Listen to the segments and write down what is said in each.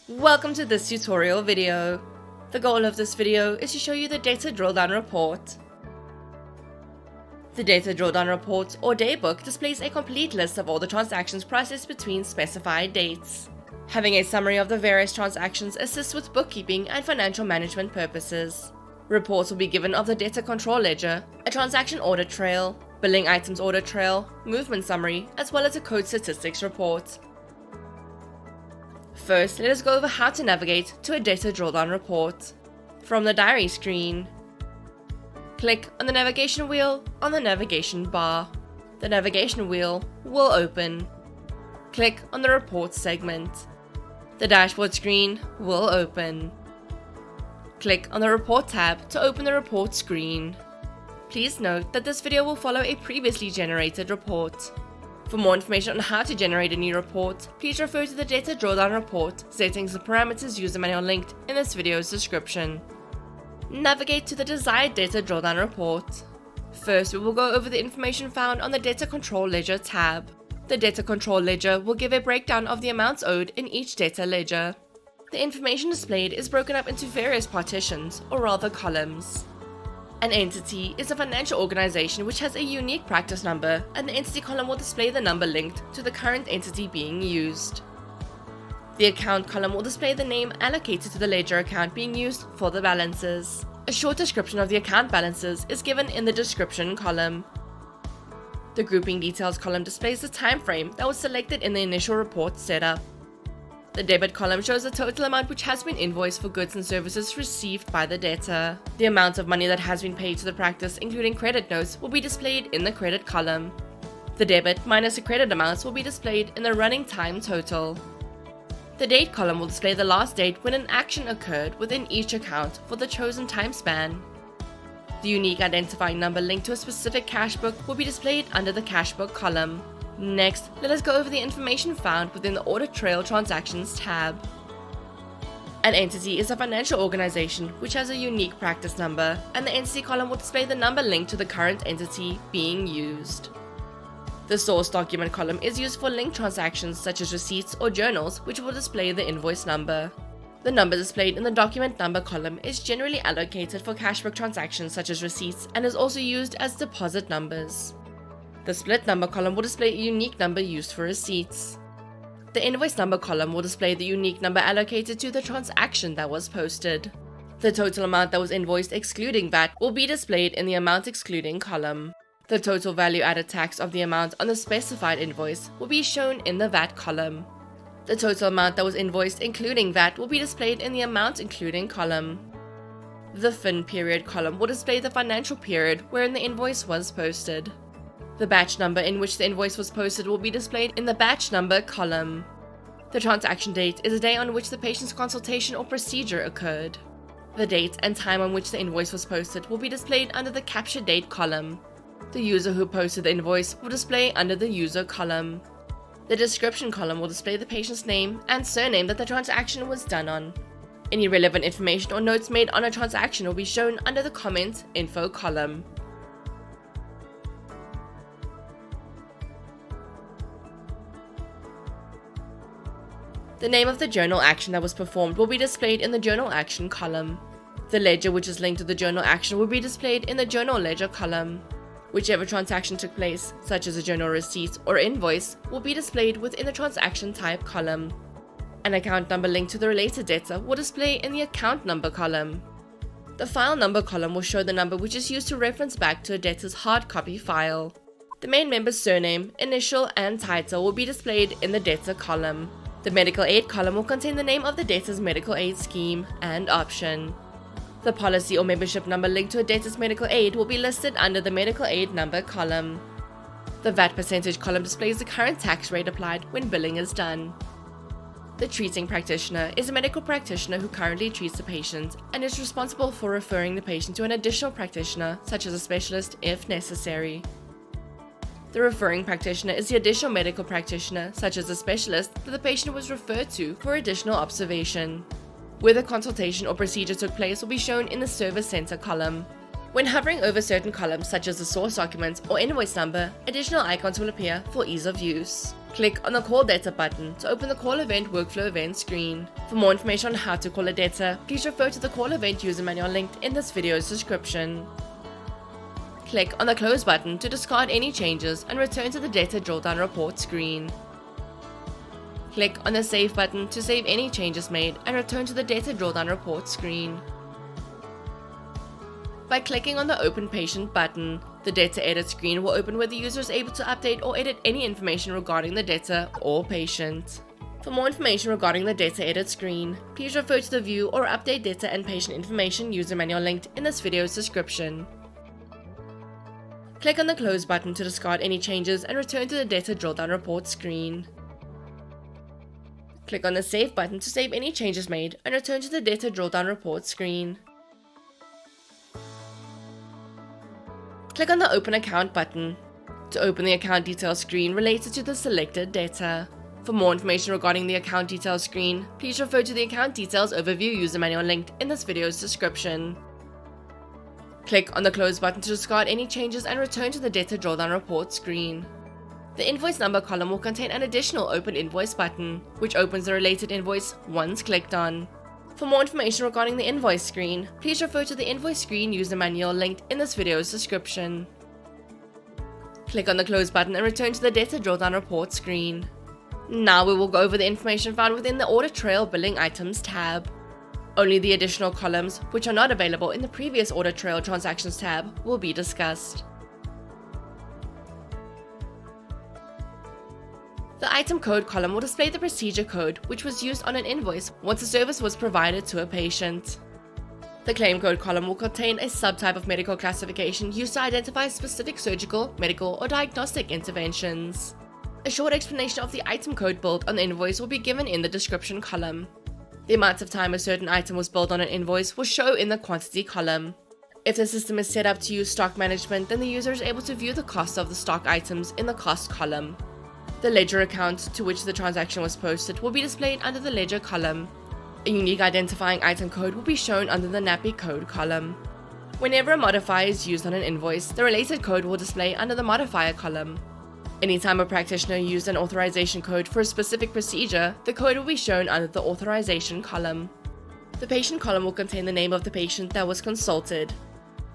Welcome to this tutorial video. The goal of this video is to show you the Debtor Drilldown Report. The Debtor Drilldown Report, or Daybook, displays a complete list of all the transactions processed between specified dates. Having a summary of the various transactions assists with bookkeeping and financial management purposes. Reports will be given of the debtor control ledger, a transaction audit trail, billing items audit trail, movement summary, as well as a code statistics report. First, let us go over how to navigate to a Debtor Drilldown report. From the diary screen, click on the navigation wheel on the navigation bar. The navigation wheel will open. Click on the report segment. The dashboard screen will open. Click on the report tab to open the report screen. Please note that this video will follow a previously generated report. For more information on how to generate a new report, please refer to the Debtor Drilldown Report Settings and Parameters user manual linked in this video's description. Navigate to the desired Debtor Drilldown Report. First, we will go over the information found on the Debtor Control Ledger tab. The Debtor Control Ledger will give a breakdown of the amounts owed in each debtor ledger. The information displayed is broken up into various partitions, or rather columns. An entity is a financial organization which has a unique practice number, and the entity column will display the number linked to the current entity being used. The account column will display the name allocated to the ledger account being used for the balances. A short description of the account balances is given in the description column. The grouping details column displays the time frame that was selected in the initial report setup. The debit column shows the total amount which has been invoiced for goods and services received by the debtor. The amount of money that has been paid to the practice, including credit notes, will be displayed in the credit column. The debit minus the credit amounts will be displayed in the running time total. The date column will display the last date when an action occurred within each account for the chosen time span. The unique identifying number linked to a specific cash book will be displayed under the cash book column. Next, let us go over the information found within the Audit Trail Transactions tab. An entity is a financial organization which has a unique practice number, and the entity column will display the number linked to the current entity being used. The source document column is used for linked transactions such as receipts or journals, which will display the invoice number. The number displayed in the document number column is generally allocated for cashbook transactions such as receipts and is also used as deposit numbers. The split number column will display a unique number used for receipts. The invoice number column will display the unique number allocated to the transaction that was posted. The total amount that was invoiced excluding VAT will be displayed in the amount excluding column. The total value added tax of the amount on the specified invoice will be shown in the VAT column. The total amount that was invoiced including VAT will be displayed in the amount including column. The fin period column will display the financial period wherein the invoice was posted. The batch number in which the invoice was posted will be displayed in the batch number column. The transaction date is the day on which the patient's consultation or procedure occurred. The date and time on which the invoice was posted will be displayed under the capture date column. The user who posted the invoice will display under the user column. The description column will display the patient's name and surname that the transaction was done on. Any relevant information or notes made on a transaction will be shown under the comment info column. The name of the journal action that was performed will be displayed in the journal action column. The ledger which is linked to the journal action will be displayed in the journal ledger column. Whichever transaction took place, such as a journal receipt or invoice, will be displayed within the transaction type column. An account number linked to the related debtor will display in the account number column. The file number column will show the number which is used to reference back to a debtor's hard copy file. The main member's surname, initial, and title will be displayed in the debtor column. The medical aid column will contain the name of the debtor's medical aid scheme and option. The policy or membership number linked to a debtor's medical aid will be listed under the medical aid number column. The VAT percentage column displays the current tax rate applied when billing is done. The treating practitioner is a medical practitioner who currently treats the patient and is responsible for referring the patient to an additional practitioner, such as a specialist if necessary. The referring practitioner is the additional medical practitioner, such as a specialist, that the patient was referred to for additional observation. Where the consultation or procedure took place will be shown in the Service Center column. When hovering over certain columns such as the source document or invoice number, additional icons will appear for ease of use. Click on the Call Debtor button to open the Call Event Workflow Event screen. For more information on how to call a debtor, please refer to the Call Event user manual linked in this video's description. Click on the Close button to discard any changes and return to the Debtor Drilldown Report screen. Click on the Save button to save any changes made and return to the Debtor Drilldown Report screen. By clicking on the Open Patient button, the Debtor Edit screen will open where the user is able to update or edit any information regarding the debtor or patient. For more information regarding the Debtor Edit screen, please refer to the View or Update Debtor and Patient Information user manual linked in this video's description. Click on the Close button to discard any changes and return to the Debtor Drilldown Report screen. Click on the Save button to save any changes made and return to the Debtor Drilldown Report screen. Click on the Open Account button to open the account details screen related to the selected debtor. For more information regarding the account details screen, please refer to the Account Details Overview user manual linked in this video's description. Click on the Close button to discard any changes and return to the Debtor Drilldown Report screen. The Invoice Number column will contain an additional Open Invoice button, which opens the related invoice once clicked on. For more information regarding the invoice screen, please refer to the invoice screen user manual linked in this video's description. Click on the Close button and return to the Debtor Drilldown Report screen. Now we will go over the information found within the Audit Trail Billing Items tab. Only the additional columns, which are not available in the previous Audit Trail Transactions tab, will be discussed. The Item Code column will display the procedure code which was used on an invoice once a service was provided to a patient. The Claim Code column will contain a subtype of medical classification used to identify specific surgical, medical, or diagnostic interventions. A short explanation of the item code billed on the invoice will be given in the description column. The amount of time a certain item was billed on an invoice will show in the quantity column. If the system is set up to use stock management, then the user is able to view the cost of the stock items in the cost column. The ledger account to which the transaction was posted will be displayed under the ledger column. A unique identifying item code will be shown under the NAPI code column. Whenever a modifier is used on an invoice, the related code will display under the modifier column. Anytime a practitioner used an authorization code for a specific procedure, the code will be shown under the authorization column. The patient column will contain the name of the patient that was consulted.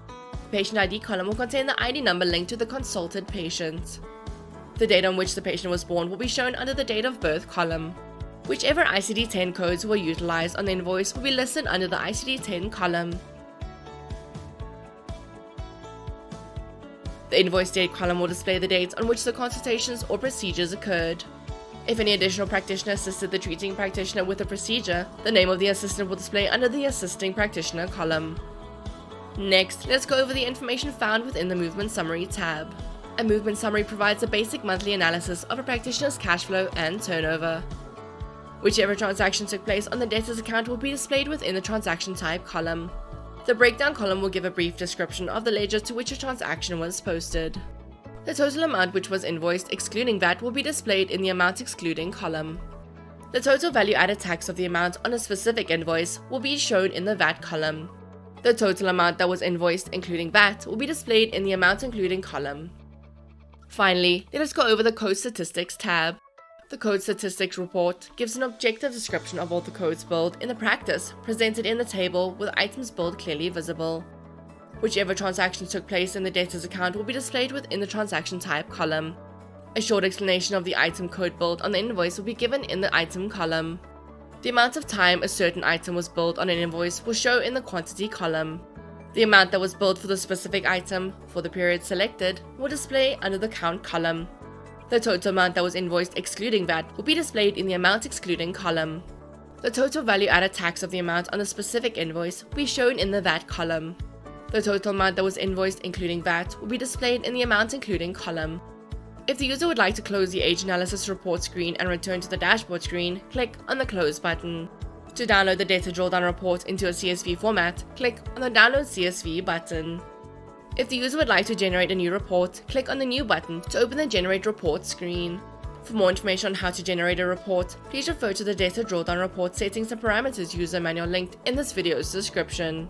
The patient ID column will contain the ID number linked to the consulted patient. The date on which the patient was born will be shown under the date of birth column. Whichever ICD-10 codes were utilized on the invoice will be listed under the ICD-10 column. The invoice date column will display the dates on which the consultations or procedures occurred. If any additional practitioner assisted the treating practitioner with a procedure, the name of the assistant will display under the assisting practitioner column. Next, let's go over the information found within the Movement Summary tab. A movement summary provides a basic monthly analysis of a practitioner's cash flow and turnover. Whichever transaction took place on the debtor's account will be displayed within the transaction type column. The breakdown column will give a brief description of the ledger to which a transaction was posted. The total amount which was invoiced excluding VAT will be displayed in the amount excluding column. The total value added tax of the amount on a specific invoice will be shown in the VAT column. The total amount that was invoiced including VAT will be displayed in the amount including column. Finally, let us go over the Code Statistics tab. The Code Statistics report gives an objective description of all the codes billed in the practice, presented in the table with items billed clearly visible. Whichever transaction took place in the debtor's account will be displayed within the transaction type column. A short explanation of the item code billed on the invoice will be given in the item column. The amount of time a certain item was billed on an invoice will show in the quantity column. The amount that was billed for the specific item for the period selected will display under the count column. The total amount that was invoiced excluding VAT will be displayed in the amount excluding column. The total value added tax of the amount on the specific invoice will be shown in the VAT column. The total amount that was invoiced including VAT will be displayed in the amount including column. If the user would like to close the Age Analysis Report screen and return to the dashboard screen, click on the Close button. To download the Debtor Drilldown Report into a CSV format, click on the Download CSV button. If the user would like to generate a new report, click on the New button to open the Generate Report screen. For more information on how to generate a report, please refer to the Debtor Drilldown Report settings and parameters user manual linked in this video's description.